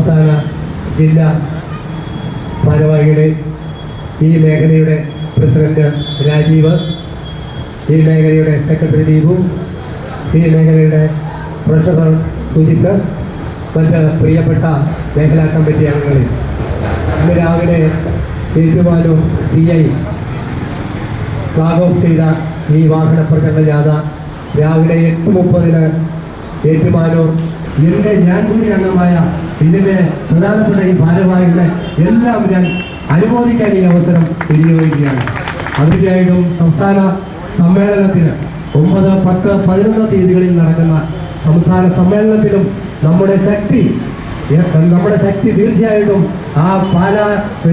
സംസ്ഥാന ജില്ലാ ഭാരവാഹികളെ, ഈ മേഖലയുടെ പ്രസിഡന്റ് രാജീവ്, ഈ മേഖലയുടെ സെക്രട്ടറി ദീപു, ഈ മേഖലയുടെ ട്രഷറർ സുജിത്ത്, മറ്റ് പ്രിയപ്പെട്ട മേഖലാ കമ്മിറ്റി അംഗങ്ങളിൽ, ഇന്ന് രാവിലെ ഏറ്റുമാനൂർ CI ഫ്ലാഗ് ഓഫ് ചെയ്ത ഈ വാഹന പ്രചരണ ജാഥ രാവിലെ 8:30 ഏറ്റുമാനൂർ ഞാൻ കൂടി അംഗമായ ഇതിൻ്റെ പ്രധാനപ്പെട്ട ഈ ഭാരവാഹികളെ എല്ലാം ഞാൻ അനുമോദിക്കാൻ ഈ അവസരം വിനിയോഗിക്കുകയാണ്. തീർച്ചയായിട്ടും സംസ്ഥാന സമ്മേളനത്തിന് 9, 10, 11 തീയതികളിൽ നടക്കുന്ന സംസ്ഥാന സമ്മേളനത്തിലും നമ്മുടെ ശക്തി തീർച്ചയായിട്ടും ആ പാലാ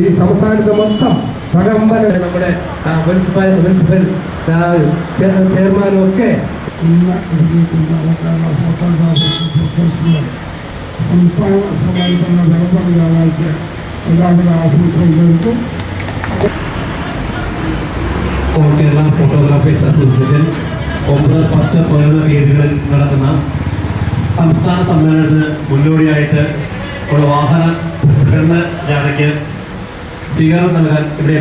ഈ സംസ്ഥാനത്ത് മൊത്തം പ്രകമ്പന നമ്മുടെ മുനിസിപ്പൽ ചെയർമാനും ഒക്കെ സംസ്ഥാന സമ്മേളന ജനപദയാളായിട്ട് എല്ലാവരും ആശംസിക്കും. കേരള ഫോട്ടോഗ്രാഫേഴ്സ് അസോസിയേഷൻ 9, 10, 11 തീയതികളിൽ നടക്കുന്ന സംസ്ഥാന സമ്മേളനത്തിന് മുന്നോടിയായിട്ട് ഉള്ള വാഹന പ്രകടന ജാഥയ്ക്ക് സ്വീകരണം നൽകാൻ ഇവിടെ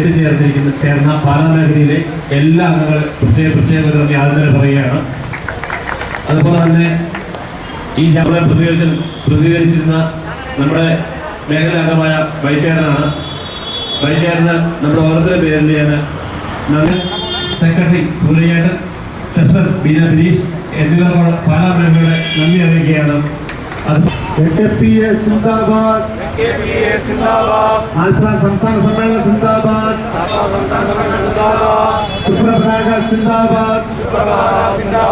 ചേർന്ന പാലാ മേഖലയിലെ എല്ലാ അംഗങ്ങളും പ്രത്യേക യാതൊരു പറയുകയാണ്. അതുപോലെ തന്നെ ഈ ജാഥ പ്രതികരിച്ചിരുന്ന നമ്മുടെ മേഖലാ അംഗമായ വൈസ് ചെയർമാനാണ്. വൈസ് ചെയർമാൻ നമ്മുടെ ഓരോരുത്തരുടെ പേരിലാണ്. സെക്രട്ടറി സൂര്യചേട്ടൻ, ട്രഷറർ ബീന ബിനീഷ് എന്നിവർ പാലാ മേഖലയുടെ നന്ദി അറിയിക്കുകയാണ്. സംസ്ഥാന സമ്മേളന സിന്ദാബാദ്, സുപ്രഭാത സിന്ദാബാദ്.